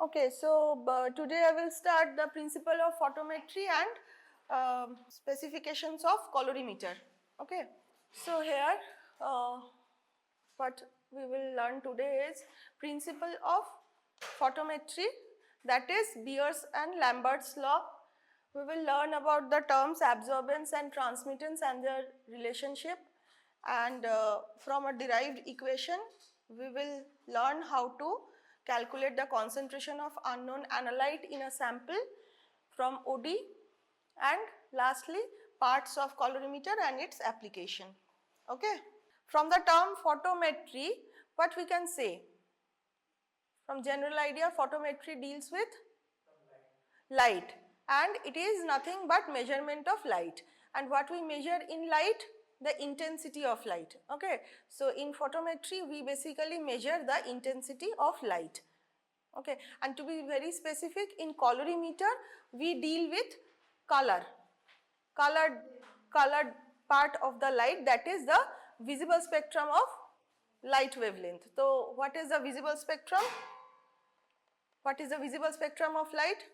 Okay, so today I will start the principle of photometry and specifications of colorimeter. Okay, so here what we will learn today is principle of photometry, that is Beer's and Lambert's law. We will learn about the terms absorbance and transmittance and their relationship, and from a derived equation we will learn how to calculate the concentration of unknown analyte in a sample from OD, and lastly parts of colorimeter and its application. Okay. From the term photometry, what we can say? From general idea, photometry deals with light, and it is nothing but measurement of light. And what we measure in light? The intensity of light. Okay, so in photometry we basically measure the intensity of light. Okay, and to be very specific, in colorimeter we deal with colored part of the light, that is the visible spectrum of light wavelength. So what is the visible spectrum? What is the visible spectrum of light?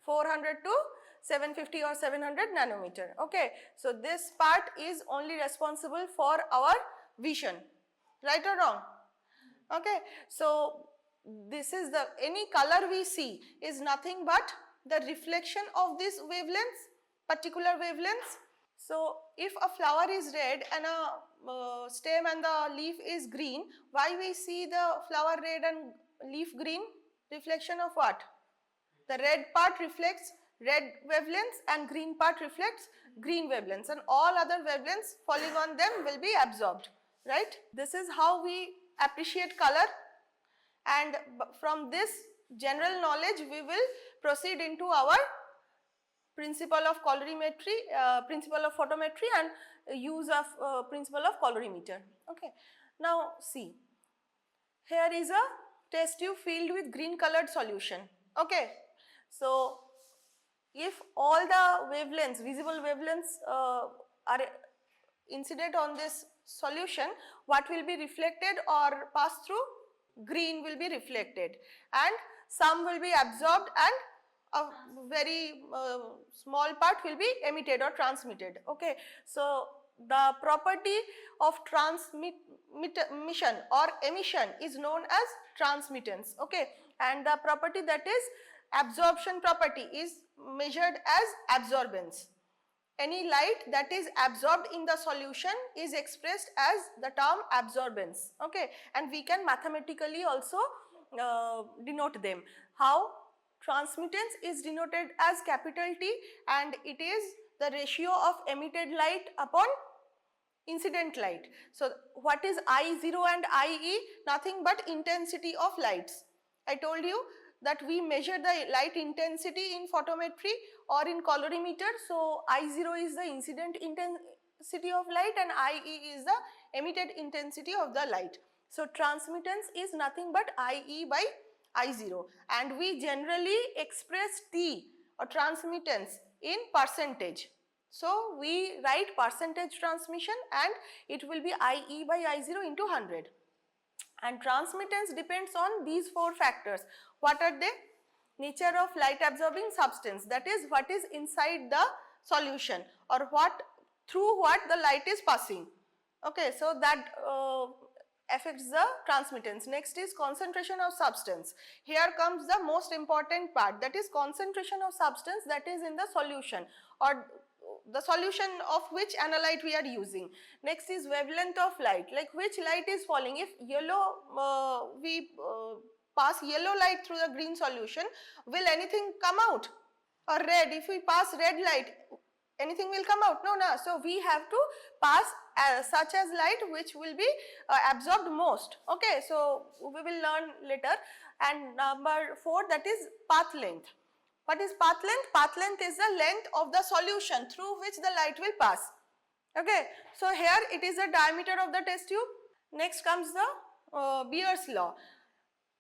400 to 750 or 700 nanometer. Okay, so this part is only responsible for our vision, right or wrong? Okay, so this is the, any color we see is nothing but the reflection of this wavelengths, particular wavelengths. So if a flower is red and a stem and the leaf is green, why we see the flower red and leaf green? Reflection of what? The red part reflects red wavelengths and green part reflects green wavelengths, and all other wavelengths falling on them will be absorbed, right? This is how we appreciate color, and from this general knowledge we will proceed into our principle of colorimetry, principle of photometry and use of principle of colorimeter. Okay. Now see, here is a test tube filled with green colored solution. Okay. So if all the wavelengths, visible wavelengths are incident on this solution, what will be reflected or passed through? Green will be reflected, and some will be absorbed, and a very small part will be emitted or transmitted. Okay. So the property of transmission or emission is known as transmittance. Okay, and the property that is absorption property is measured as absorbance. Any light that is absorbed in the solution is expressed as the term absorbance. Okay, and we can mathematically also denote them. How? Transmittance is denoted as capital T, and it is the ratio of emitted light upon incident light. So what is I0 and IE? Nothing but intensity of lights. I told you that we measure the light intensity in photometry or in colorimeter. So I0 is the incident intensity of light and IE is the emitted intensity of the light. So transmittance is nothing but IE by I0, and we generally express T or transmittance in percentage. So we write percentage transmission and it will be IE by I0 into 100. And transmittance depends on these four factors. What are they? Nature of light absorbing substance, that is what is inside the solution or what through what the light is passing. Okay, so that affects the transmittance. Next is concentration of substance. Here comes the most important part, that is concentration of substance that is in the solution or the solution of which analyte we are using. Next is wavelength of light, like which light is falling. If yellow, we pass yellow light through the green solution, will anything come out? Or red, if we pass red light, anything will come out? No, no. So we have to pass such as light which will be absorbed most. Okay, so we will learn later. And number 4, that is path length. What is path length? Path length is the length of the solution through which the light will pass. Okay, so here it is the diameter of the test tube. Next comes the Beer's law.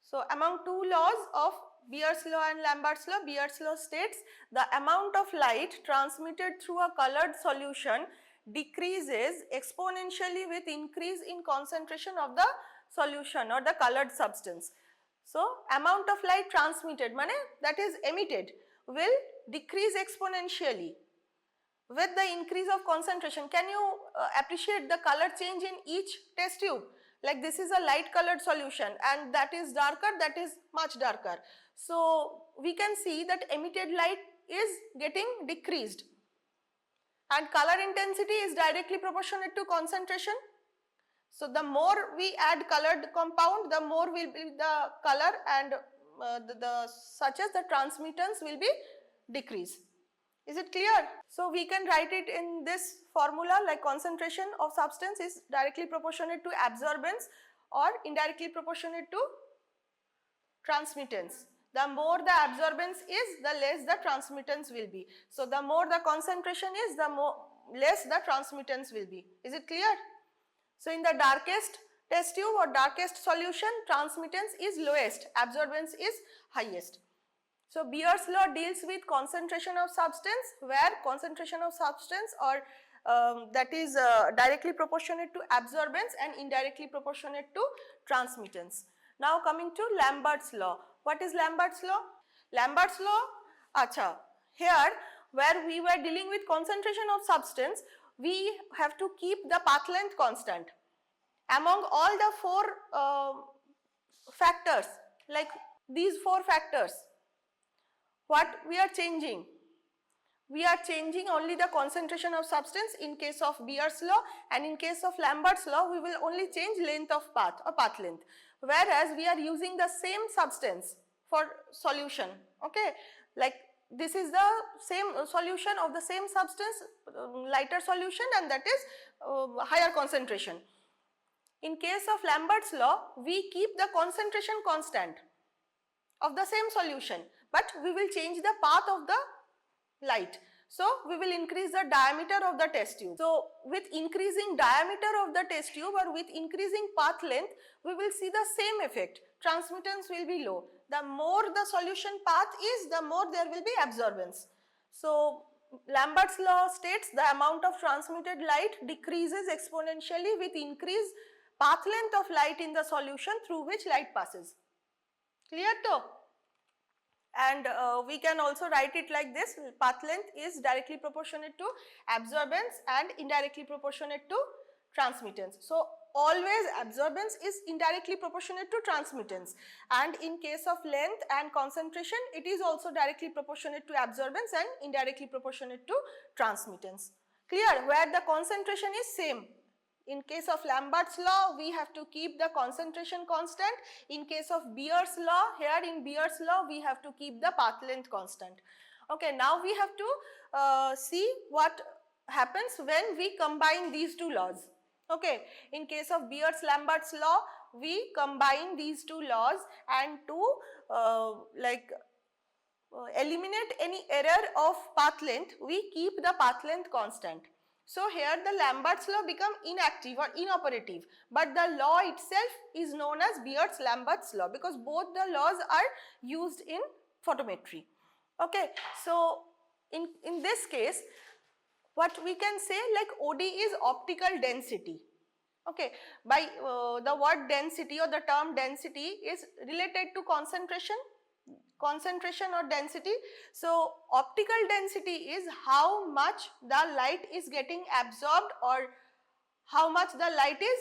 So among two laws of Beer's law and Lambert's law, Beer's law states the amount of light transmitted through a colored solution decreases exponentially with increase in concentration of the solution or the colored substance. So amount of light transmitted, that is emitted, will decrease exponentially with the increase of concentration. Can you appreciate the color change in each test tube? Like this is a light colored solution and that is darker, that is much darker. So we can see that emitted light is getting decreased and color intensity is directly proportionate to concentration. So the more we add colored compound, the more will be the color and such as the transmittance will be decreased. Is it clear? So we can write it in this formula, like concentration of substance is directly proportionate to absorbance or indirectly proportionate to transmittance. The more the absorbance is, the less the transmittance will be. So the more the concentration is, the less the transmittance will be. Is it clear? So in the darkest test tube or darkest solution, transmittance is lowest, absorbance is highest. So Beer's law deals with concentration of substance, where concentration of substance or that is directly proportionate to absorbance and indirectly proportionate to transmittance. Now coming to Lambert's law. What is Lambert's law? Lambert's law, here where we were dealing with concentration of substance, we have to keep the path length constant. Among all the four factors, like these four factors, what we are changing? We are changing only the concentration of substance in case of Beer's law, and in case of Lambert's law we will only change length of path or path length, whereas we are using the same substance for solution. Okay, like this is the same solution of the same substance, lighter solution, and that is higher concentration. In case of Lambert's law, we keep the concentration constant of the same solution, but we will change the path of the light. So we will increase the diameter of the test tube. So with increasing diameter of the test tube or with increasing path length, we will see the same effect. Transmittance will be low. The more the solution path is, the more there will be absorbance. So Lambert's law states the amount of transmitted light decreases exponentially with increased path length of light in the solution through which light passes. Clear though? And we can also write it like this: path length is directly proportionate to absorbance and indirectly proportionate to transmittance. So always absorbance is indirectly proportionate to transmittance, and in case of length and concentration, it is also directly proportionate to absorbance and indirectly proportionate to transmittance. Clear? Where the concentration is same. In case of Lambert's law, we have to keep the concentration constant. In case of Beer's law, here in Beer's law, we have to keep the path length constant. Okay, now we have to see what happens when we combine these two laws. Okay, in case of Beer's-Lambert's law, we combine these two laws, and to eliminate any error of path length, we keep the path length constant. So here the Lambert's law become inactive or inoperative, but the law itself is known as Beer's-Lambert's law, because both the laws are used in photometry. Okay, so in this case, what we can say, like OD is optical density. Okay, by the word density or the term density is related to concentration or density. So optical density is how much the light is getting absorbed or how much the light is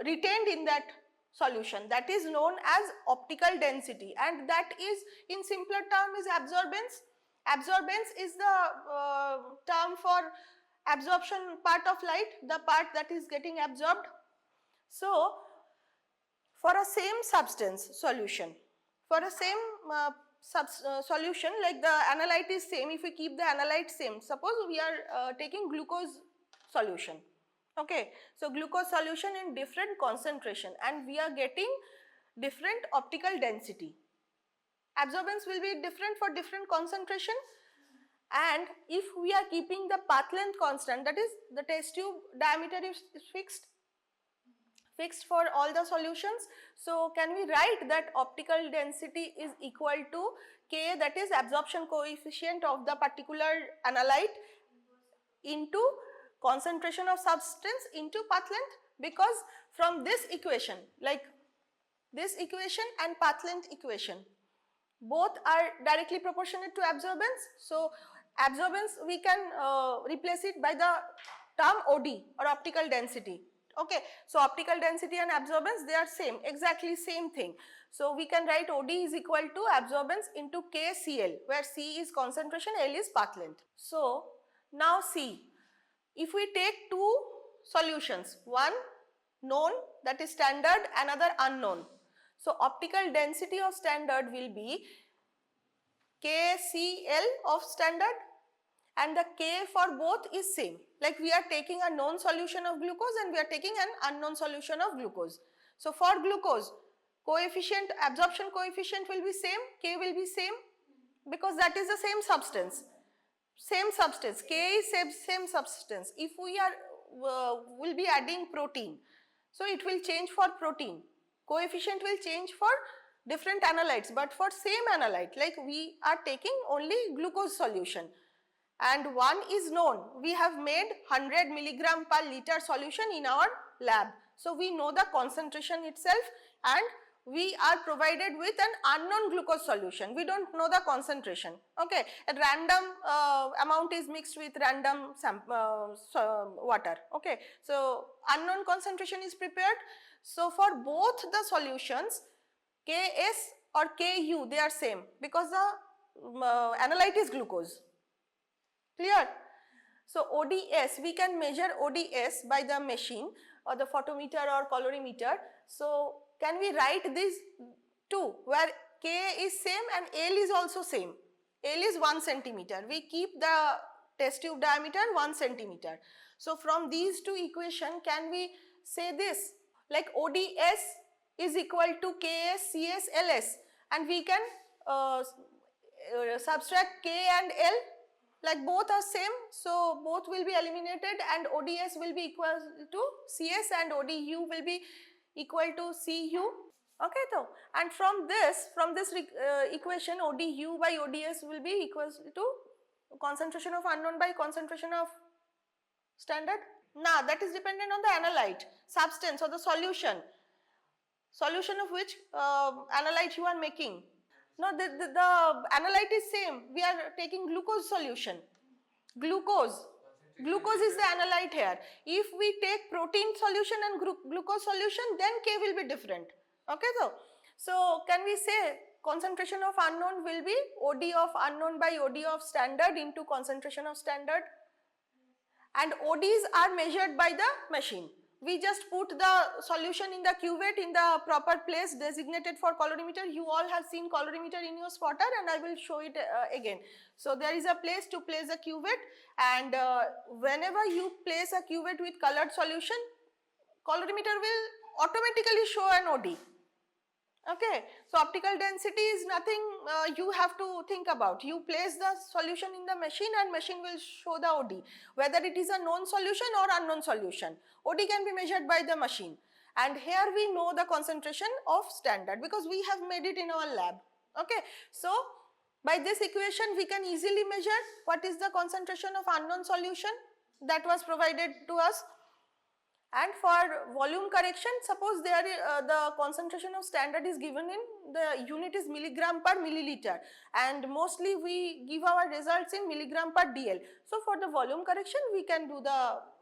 retained in that solution. That is known as optical density, and that is, in simpler term, is absorbance. Absorbance is the term for absorption part of light, the part that is getting absorbed. So for a same substance solution, for a same solution, like the analyte is same, if we keep the analyte same, suppose we are taking glucose solution. Okay, so glucose solution in different concentration, and we are getting different optical density. Absorbance will be different for different concentration, and if we are keeping the path length constant, that is the test tube diameter is fixed for all the solutions. So can we write that optical density is equal to K, that is absorption coefficient of the particular analyte, into concentration of substance into path length? Because from this equation, like this equation and path length equation. Both are directly proportionate to absorbance. So, absorbance we can replace it by the term OD or optical density. Okay. So, optical density and absorbance, they are same, exactly same thing. So, we can write OD is equal to absorbance into KCl, where C is concentration, L is path length. So, now see, if we take two solutions, one known, that is standard, another unknown. So, optical density of standard will be KCl of standard, and the K for both is same. Like we are taking a known solution of glucose and we are taking an unknown solution of glucose. So, for glucose, coefficient, absorption coefficient will be same, K will be same, because that is the same substance. Same substance, K is same substance. If we are will be adding protein, so it will change for protein. Coefficient will change for different analytes, but for same analyte, like we are taking only glucose solution and one is known. We have made 100 milligram per liter solution in our lab. So, we know the concentration itself and we are provided with an unknown glucose solution. We do not know the concentration. Okay. A random amount is mixed with random water. Okay. So, unknown concentration is prepared. So, for both the solutions, Ks or Ku, they are same because the analyte is glucose. Clear? So, ODS, we can measure ODS by the machine or the photometer or colorimeter. So, can we write these two where K is same and L is also same? L is 1 centimeter. We keep the test tube diameter 1 centimeter. So, from these two equations, can we say this? Like ODS is equal to Ks, Cs, Ls, and we can subtract K and L, like both are same. So, both will be eliminated and ODS will be equal to Cs and ODU will be equal to Cu. Okay, so, and from this equation, ODU by ODS will be equal to concentration of unknown by concentration of standard. Now, that is dependent on the analyte, substance or the solution of which analyte you are making. No, the analyte is same. We are taking glucose solution. Glucose is the analyte here. If we take protein solution and glucose solution, then K will be different. Okay, so can we say concentration of unknown will be OD of unknown by OD of standard into concentration of standard, and ODs are measured by the machine. We just put the solution in the cuvette in the proper place designated for colorimeter. You all have seen colorimeter in your spotter and I will show it again. So, there is a place to place a cuvette, and whenever you place a cuvette with colored solution, colorimeter will automatically show an OD. Okay. So, optical density is nothing you have to think about. You place the solution in the machine and machine will show the OD, whether it is a known solution or unknown solution. OD can be measured by the machine, and here we know the concentration of standard because we have made it in our lab. Okay. So, by this equation we can easily measure what is the concentration of unknown solution that was provided to us. And for volume correction, suppose there the concentration of standard is given in the unit is milligram per milliliter, and mostly we give our results in milligram per dl. So, for the volume correction we can do the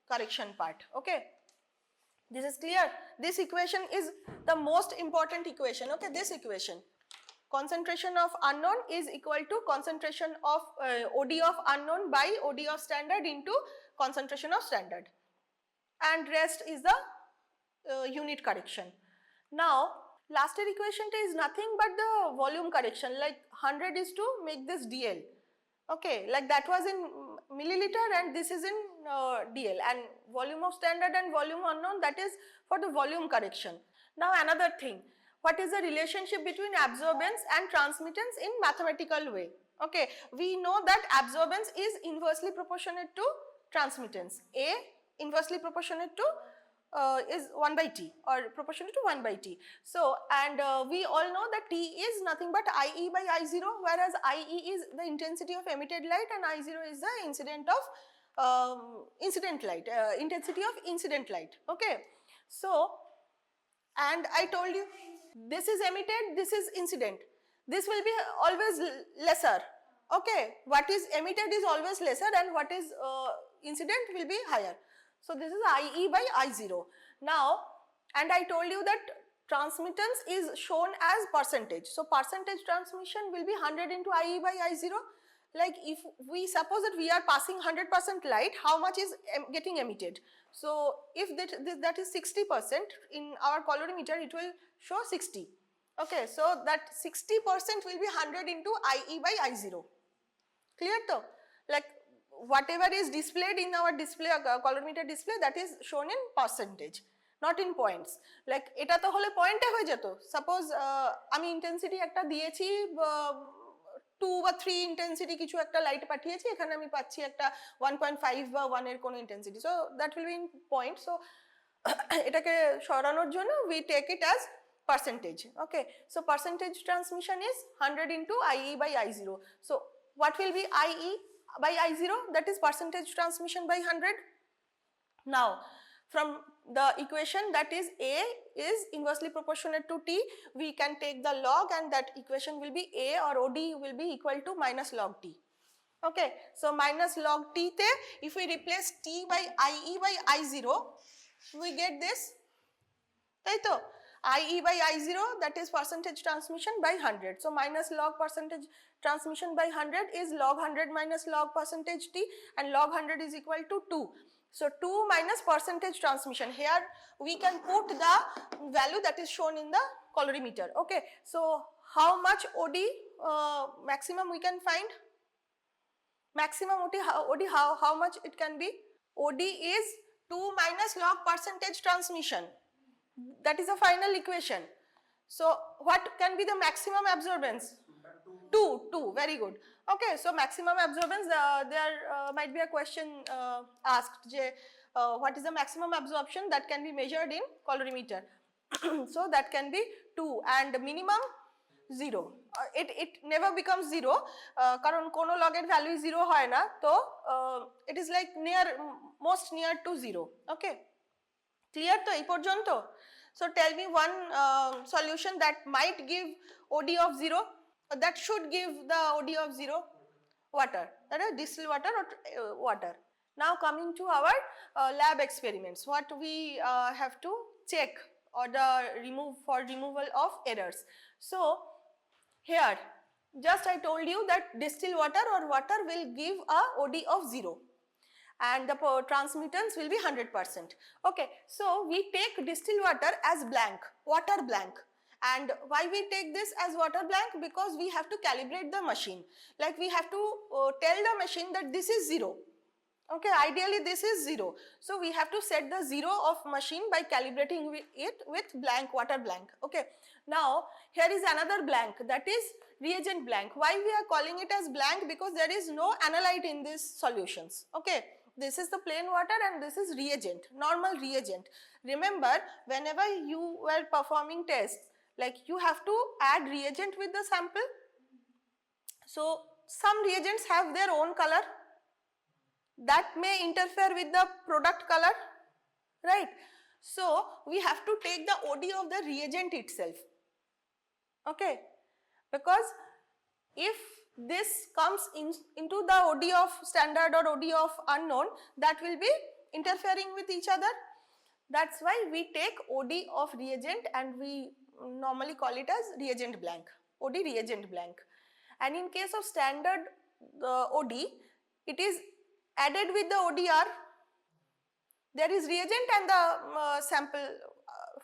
correction part. Okay. This is clear. This equation is the most important equation. Okay. This equation, concentration of unknown is equal to concentration of OD of unknown by OD of standard into concentration of standard, and rest is the unit correction. Now, last year equation is nothing but the volume correction, like 100 is to make this dl. Okay, like that was in milliliter and this is in dl, and volume of standard and volume unknown, that is for the volume correction. Now, another thing, what is the relationship between absorbance and transmittance in mathematical way? Okay, we know that absorbance is inversely proportionate to transmittance. A inversely proportionate to is 1 by T or proportionate to 1 by T. So, and we all know that T is nothing but IE by I0, whereas IE is the intensity of emitted light and I0 is the incident of incident light, intensity of incident light. Okay. So, And I told you this is emitted, this is incident. This will be always lesser. Okay, what is emitted is always lesser and what is incident will be higher. So this is IE by I0. Now, and I told you that transmittance is shown as percentage. So percentage transmission will be 100 into IE by I0. Like if we suppose that we are passing 100% light, how much is getting emitted? So if that is 60%, in our colorimeter it will show 60. Okay, so that 60% will be 100 into IE by I0. Clear though? Like whatever is displayed in our display, colorimeter display, that is shown in percentage, not in points. Like এটা তো হলে পয়েন্টে হয়ে যেত। Suppose আমি intensity একটা দিয়েছি 2 বা 3 ইন্টেন্সিটি কিছু একটা লাইট পাঠিয়েছি, এখানে আমি পাচ্ছি একটা 1.5 বা 1 এর কোন intensity, so that will be in point. So এটাকে সরানোর জন্য we take it as percentage. Okay, so percentage transmission is 100 into IE by I0. So what will be IE by I0? That is percentage transmission by 100. Now from the equation, that is A is inversely proportionate to T, we can take the log and that equation will be A or OD will be equal to minus log T. Okay, so minus log T te if we replace T by IE by I0, we get this, right? So IE by I0, that is percentage transmission by 100. So minus log percentage transmission by 100 is log 100 minus log percentage T, and log 100 is equal to 2. So 2 minus percentage transmission. Here we can put the value that is shown in the colorimeter. Okay, so how much OD maximum we can find? Maximum OD how much it can be? OD is 2 minus log percentage transmission. That is a final equation. So what can be the maximum absorbance? 2, very good. Okay, so maximum absorbance, there might be a question asked, what is the maximum absorption that can be measured in colorimeter? So that can be 2, and minimum 0. It never becomes 0 karon kono log er value 0 hoy na, so it is like most near to 0. Okay, clear to ei porjonto? So tell me one solution that might give OD of 0, that should give the OD of 0. Water, that is distilled water or water. Now coming to our lab experiments, what we have to check or the removal of errors. So here just I told you that distilled water or water will give a OD of 0 and the transmittance will be 100%. Okay, so we take distilled water as blank, water blank. And why we take this as water blank? Because we have to calibrate the machine. Like we have to tell the machine that this is 0. Okay, ideally this is 0. So we have to set the 0 of machine by calibrating it with blank, water blank. Okay, now here is another blank, that is reagent blank. Why we are calling it as blank? Because there is no analyte in these solutions. Okay, this is the plain water and this is reagent, normal reagent. Remember, whenever you were performing tests, like you have to add reagent with the sample. So some reagents have their own color that may interfere with the product color, right? So we have to take the OD of the reagent itself. Okay, because if this comes into the OD of standard or OD of unknown, that will be interfering with each other. That's why we take OD of reagent and we normally call it as reagent blank, OD reagent blank. And in case of standard OD, it is added with the ODR. There is reagent and the sample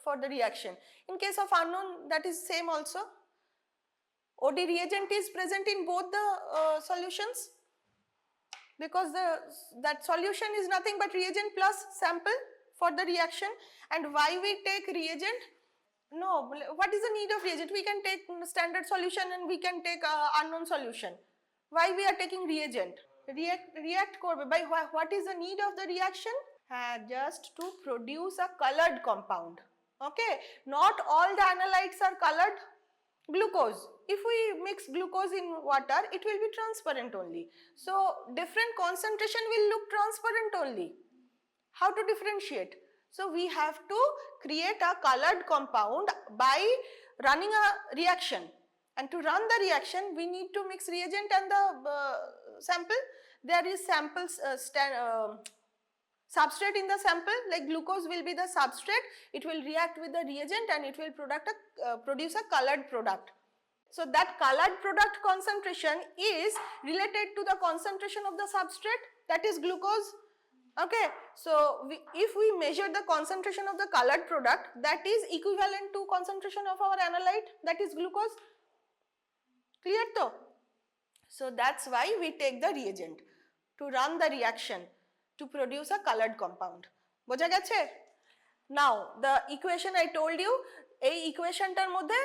for the reaction. In case of unknown, that is same also. OD reagent is present in both the solutions, because that solution is nothing but reagent plus sample for the reaction. And why we take reagent? No, what is the need of reagent? We can take standard solution and we can take unknown solution. Why we are taking reagent? React korbe by what is the need of the reaction? Just to produce a colored compound. Okay, not all the analytes are colored. Glucose, if we mix glucose in water, it will be transparent only. So different concentration will look transparent only. How to differentiate? So we have to create a colored compound by running a reaction, and to run the reaction we need to mix reagent and the sample. There is samples substrate in the sample, like glucose will be the substrate, it will react with the reagent and it will produce a colored product. So that colored product concentration is related to the concentration of the substrate, that is glucose. Okay, so if we measure the concentration of the colored product, that is equivalent to concentration of our analyte, that is glucose. Clear though? So that's why we take the reagent to run the reaction to produce a colored compound. বোঝা গেছে? Now the equation I told you, এই equationটার মধ্যে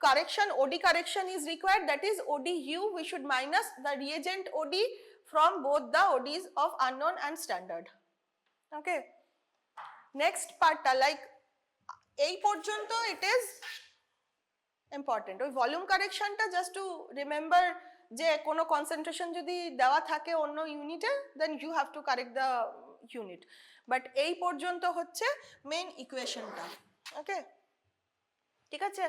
correction, OD correction is required, that is ODU, we should minus the reagent OD from both the ODs of unknown and standard. Okay, next part like এই পর্যন্ত it is important. ওই volume কারেকশনটা just to remember যে কোনো concentration যদি দেওয়া থাকে অন্য ইউনিটে then you have to correct the unit, but এই পর্যন্ত হচ্ছে মেইন ইকুয়েশনটা। ওকে, ঠিক আছে,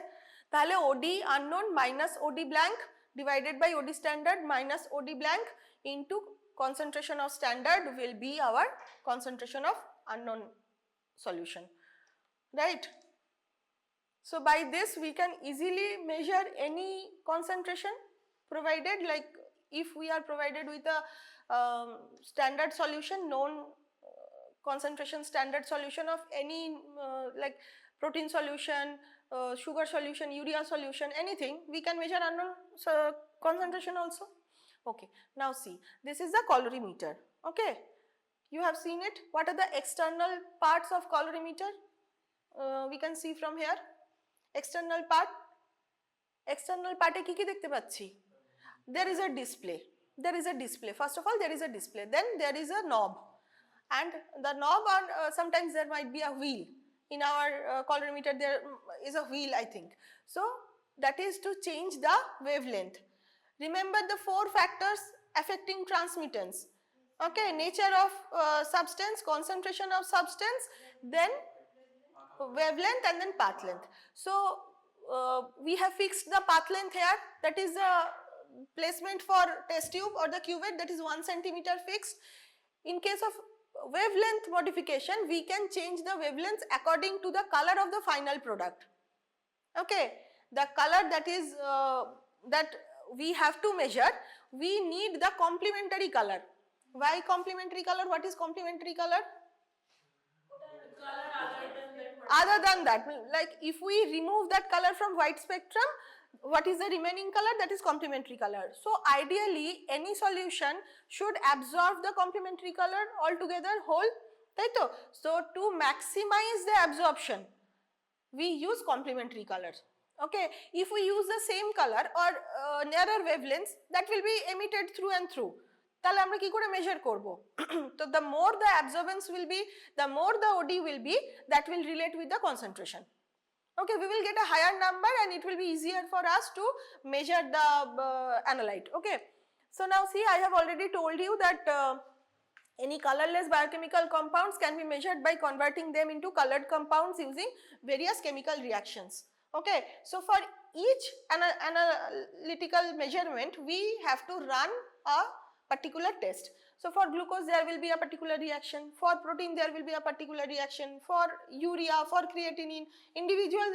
তাহলে OD unknown minus OD blank divided by OD standard minus OD blank into concentration of standard will be our concentration of unknown solution, right? So by this we can easily measure any concentration provided, like if we are provided with a standard solution, known concentration standard solution of any like protein solution, sugar solution, urea solution, anything, we can measure unknown concentration also. Okay, now see, this is the colorimeter. Okay, you have seen it. What are the external parts of colorimeter? We can see from here. External part, external part e ki dekhte pacchi? There is a display. There is a display. First of all, there is a display. Then there is a knob, and the knob, or sometimes there might be a wheel. In our colorimeter there is a wheel, I think. So that is to change the wavelength. Remember the 4 factors affecting transmittance. Okay, nature of substance, concentration of substance, then wavelength, and then path length. So we have fixed the path length here, that is the placement for test tube or the cuvette, that is 1 centimeter fixed. In case of wavelength modification, we can change the wavelengths according to the color of the final product. Okay, the color that is that we have to measure, we need the complementary color. Why complementary color? What is complementary color? Other than that, like if we remove that color from white spectrum, what is the remaining color? That is complementary color. So ideally any solution should absorb the complementary color altogether whole, right? So to maximize the absorption we use complementary colors. Okay, if we use the same color or nearer wavelengths, that will be emitted through and through. তাহলে আমরা কি করে measure করব? তো the more the absorbance will be, the more the OD will be, that will relate with the concentration. Okay, we will get a higher number and it will be easier for us to measure the analyte. Okay, so now see, I have already told you that any colorless biochemical compounds can be measured by converting them into colored compounds using various chemical reactions. Okay, so for each analytical measurement we have to run a particular test. So for glucose there will be a particular reaction, for protein there will be a particular reaction, for urea, for creatinine, individual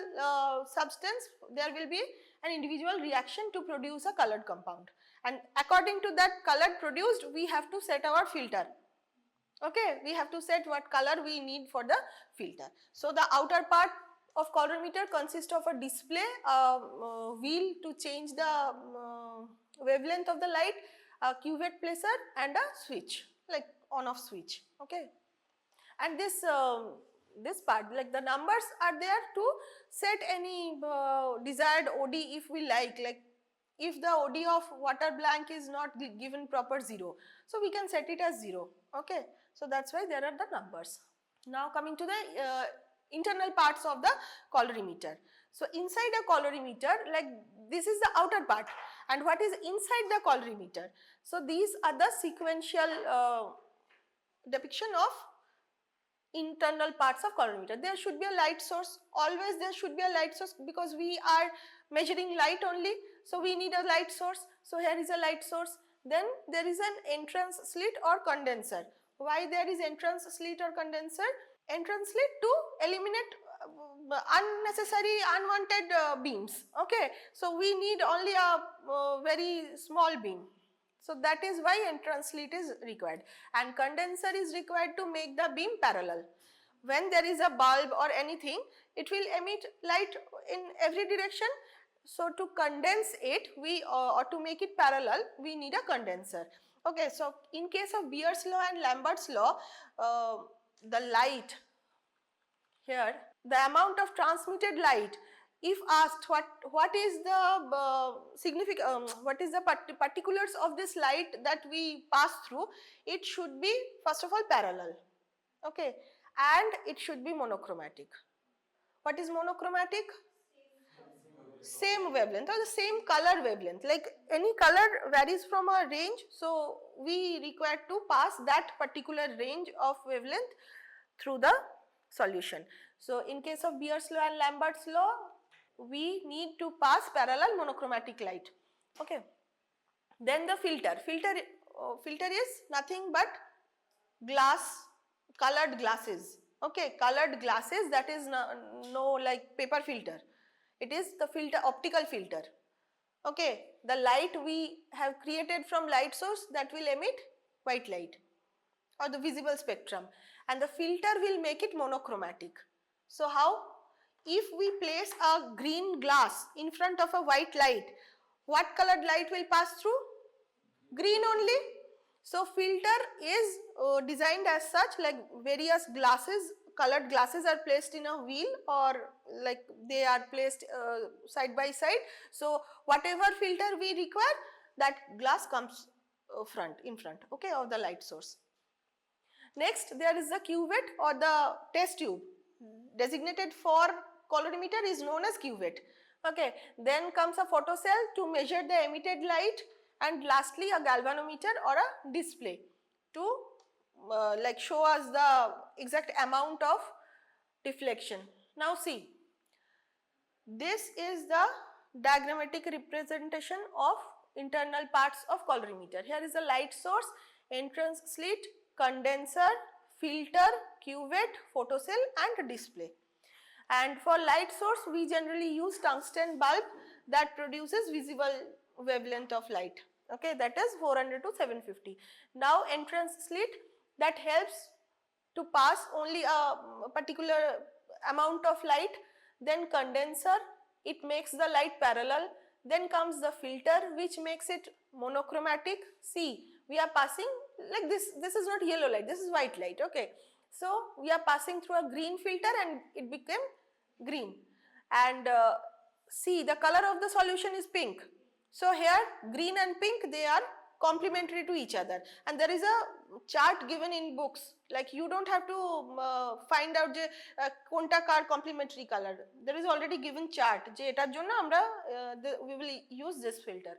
substance there will be an individual reaction to produce a colored compound, and according to that color produced we have to set our filter. Okay, we have to set what color we need for the filter. So the outer part of colorimeter consists of a display, wheel to change the wavelength of the light, a cuvette placer, and a switch, like on off switch. Okay, and this part, like the numbers are there to set any desired OD if we like if the OD of water blank is not given proper 0, so we can set it as 0. Okay, so that's why there are the numbers. Now coming to the internal parts of the colorimeter. So inside a colorimeter, like this is the outer part, and what is inside the colorimeter? So these are the sequential depiction of internal parts of colorimeter. There should be a light source, always there should be a light source, because we are measuring light only, so we need a light source. So here is a light source. Then there is an entrance slit or condenser. Why there is entrance slit or condenser? Entrance slit to eliminate unnecessary unwanted beams. Okay, so we need only a very small beam. So that is why entrance slit is required, and condenser is required to make the beam parallel. When there is a bulb or anything, it will emit light in every direction. So to condense it, or to make it parallel, we need a condenser. Okay, so in case of Beer's law and Lambert's law, the light here, the amount of transmitted light, if asked what is the what is the particulars of this light that we pass through, it should be first of all parallel, okay, and it should be monochromatic. What is monochromatic? Same wavelength or the same color wavelength. Like any color varies from a range, so we require to pass that particular range of wavelength through the solution. So in case of Beer's law and Lambert's law, we need to pass parallel monochromatic light. Okay. Then the filter. Filter is nothing but glass, colored glasses. Okay, colored glasses, that is no like paper filter. It is the filter, optical filter. Okay, the light we have created from light source, that will emit white light or the visible spectrum, and the filter will make it monochromatic. So how? If we place a green glass in front of a white light, what colored light will pass through? Green only. So filter is designed as such, like various glasses, colored glasses are placed in a wheel, or like they are placed side by side. So whatever filter we require, that glass comes in front, okay, of the light source. Next, there is the cuvette or the test tube, designated for colorimeter, is known as cuvette. Okay, then comes a photocell to measure the emitted light, and lastly a galvanometer or a display to like show us the exact amount of deflection. Now see, this is the diagrammatic representation of internal parts of colorimeter. Here is a light source, entrance slit, condenser, filter, cuvette, photocell and display. And for light source, we generally use tungsten bulb that produces visible wavelength of light. Okay, that is 400 to 750. Now entrance slit, that helps to pass only a particular amount of light. Then condenser, it makes the light parallel. Then comes the filter, which makes it monochromatic. See, we are passing like this is not yellow light, this is white light. Okay, so we are passing through a green filter and it became green. And see, the color of the solution is pink. So here green and pink, they are complementary to each other, and there is a chart given in books, like you don't have to find out je konta kar complementary color. There is already given chart je etar jonno amra we will use this filter.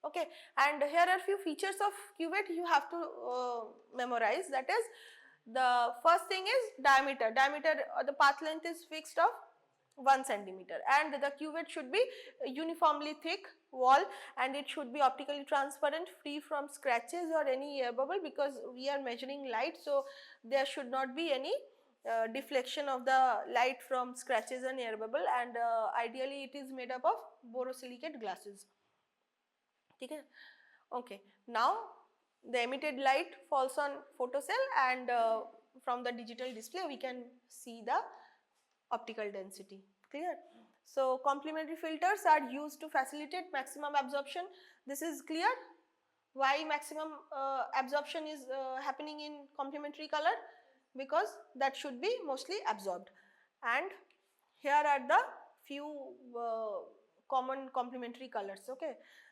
Okay, and here are few features of cuvette you have to memorize. That is, the first thing is diameter. The path length is fixed of 1 centimeter, and the cuvette should be uniformly thick wall, and it should be optically transparent, free from scratches or any air bubble, because we are measuring light, so there should not be any deflection of the light from scratches and air bubble, and ideally it is made up of borosilicate glasses. Okay, now the emitted light falls on photocell, and from the digital display we can see the optical density. Clear? So complementary filters are used to facilitate maximum absorption. This is clear. Why maximum absorption is happening in complementary color? Because that should be mostly absorbed. And here are the few common complementary colors. Okay,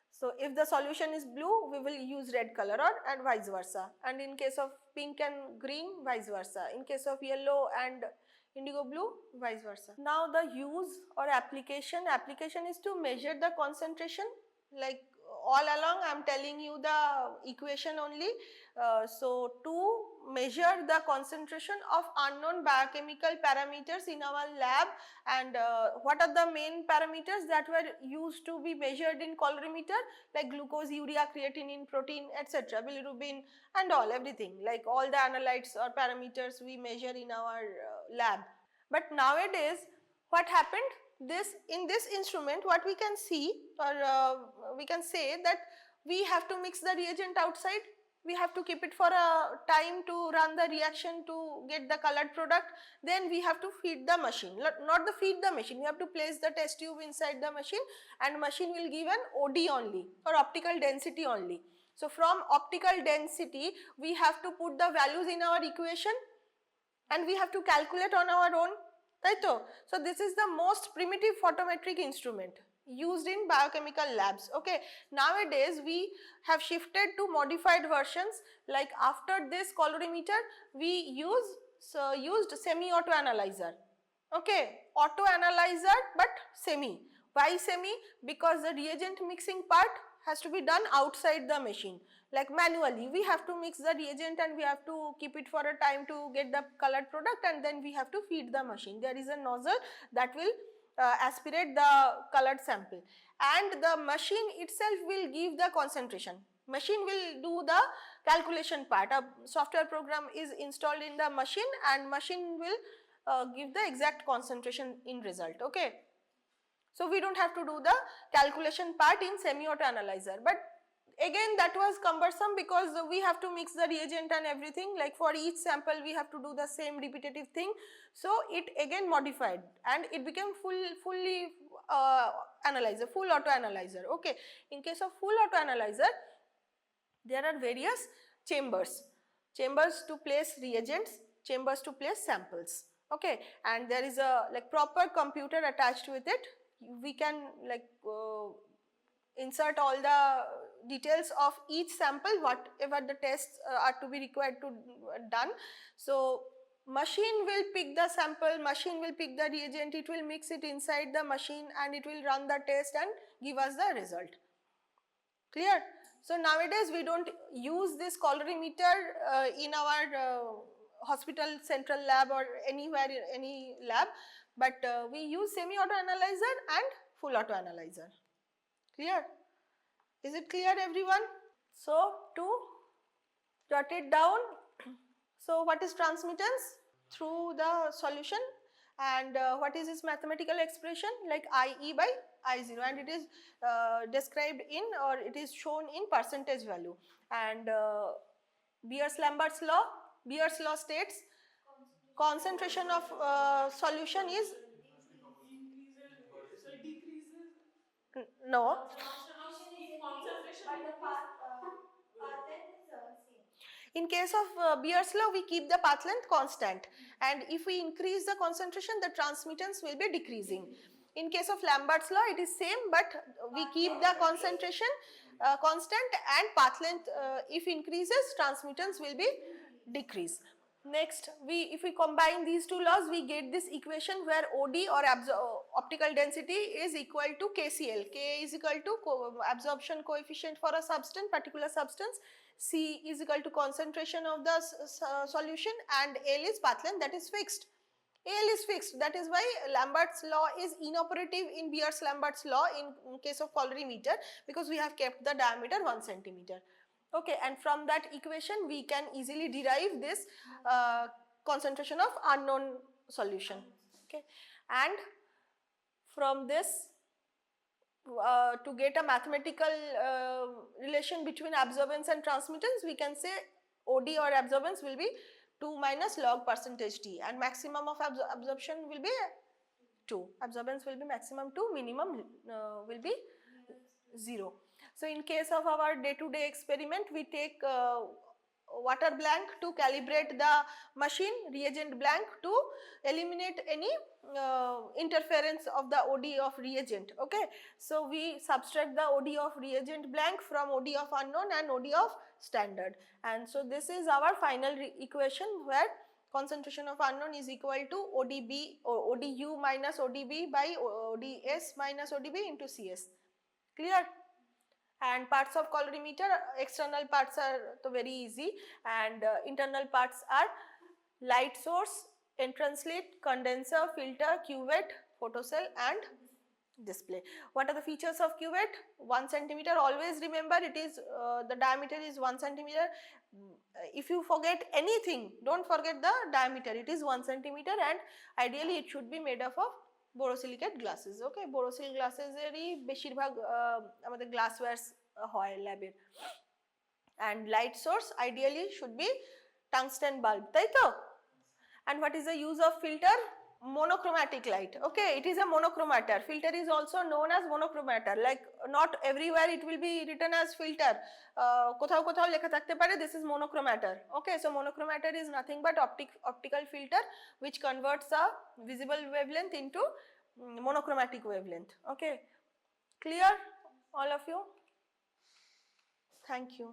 so if the solution is blue, we will use red color, and vice versa, and in case of pink and green, vice versa, in case of yellow and indigo blue, vice versa. Now the use or application is to measure the concentration. Like all along I am telling you the equation only. So to measure the concentration of unknown biochemical parameters in our lab, and what are the main parameters that were used to be measured in colorimeter, like glucose, urea, creatinine, protein, etc., bilirubin and all, everything, like all the analytes or parameters we measure in our lab. But nowadays what happened, in this instrument what we can see, or we can say that we have to mix the reagent outside, we have to keep it for a time to run the reaction to get the colored product, then we have to feed the machine, not the feed the machine, we have to place the test tube inside the machine, and machine will give an OD only, or optical density only. So from optical density we have to put the values in our equation and we have to calculate on our own, right? So this is the most primitive photometric instrument used in biochemical labs. Okay, nowadays we have shifted to modified versions, like after this colorimeter we used semi-auto analyzer. Okay, auto analyzer but semi. Why semi? Because the reagent mixing part has to be done outside the machine, like manually we have to mix the reagent and we have to keep it for a time to get the colored product, and then we have to feed the machine. There is a nozzle that will aspirate the colored sample, and the machine itself will give the concentration. Machine will do the calculation part. A software program is installed in the machine and machine will give the exact concentration in result. Okay, so we don't have to do the calculation part in semi-auto analyzer, but again that was cumbersome because we have to mix the reagent and everything, like for each sample we have to do the same repetitive thing. So it again modified and it became fully analyzer, full auto analyzer. Okay, in case of full auto analyzer there are various chambers to place reagents, chambers to place samples. Okay, and there is a like proper computer attached with it. We can like insert all the details of each sample, whatever the tests are to be required to done. So machine will pick the sample, machine will pick the reagent, it will mix it inside the machine and it will run the test and give us the result. Clear? So nowadays we don't use this colorimeter in our hospital central lab or anywhere in any lab, but we use semi-auto analyzer and full auto analyzer. Clear? Is it clear everyone? So to jot it down, so what is transmittance? Through the solution, and what is its mathematical expression? Like IE by I0, and it is described in, or it is shown in percentage value. And Beer's-Lambert's law states concentration of solution is no. In case of Beer's law, we keep the path length constant, and if we increase the concentration, the transmittance will be decreasing. In case of Lambert's law, it is same, but we keep the concentration constant, and path length if increases, transmittance will be decrease. Next, if we combine these two laws, we get this equation where OD, or optical density, is equal to KCl. K is equal to absorption coefficient for a substance, particular substance. C is equal to concentration of the solution, and L is path length, that is fixed. L is fixed, that is why Lambert's law is inoperative in Beer's-Lambert's law in case of colorimeter, because we have kept the diameter 1 centimeter. Okay, and from that equation we can easily derive this concentration of unknown solution. Okay, and from this to get a mathematical relation between absorbance and transmittance, we can say OD, or absorbance, will be 2 minus log percentage T, and maximum of absorption will be 2. Absorbance will be maximum 2, minimum will be 0. So in case of our day-to-day experiment, we take water blank to calibrate the machine, reagent blank to eliminate any interference of the OD of reagent. Okay, so we subtract the OD of reagent blank from OD of unknown and OD of standard, and so this is our final equation, where concentration of unknown is equal to ODB, or ODU minus ODB by ODS minus ODB into CS. Clear? And parts of colorimeter, external parts are very easy, and internal parts are light source, entrance slit, condenser, filter, cuvette, photocell and display. What are the features of cuvette? 1 centimeter, always remember it is the diameter is 1 centimeter. If you forget anything, don't forget the diameter, it is 1 centimeter, and ideally it should be made up of borosilicate glasses. Okay, borosilicate glasses এরই বেশিরভাগ আমাদের glasswares হয় ল্যাবের। And light source ideally should be tungsten bulb, তাই তো? And what is the use of filter? Monochromatic light. Okay, it is a monochromator. Filter is also known as monochromator. Like not everywhere it will be written as filter. কোথাও কোথাও লেখা থাকতে পারে this is monochromator. Okay, so monochromator is nothing but optical filter which converts a visible wavelength into monochromatic wavelength. Okay, clear all of you? Thank you.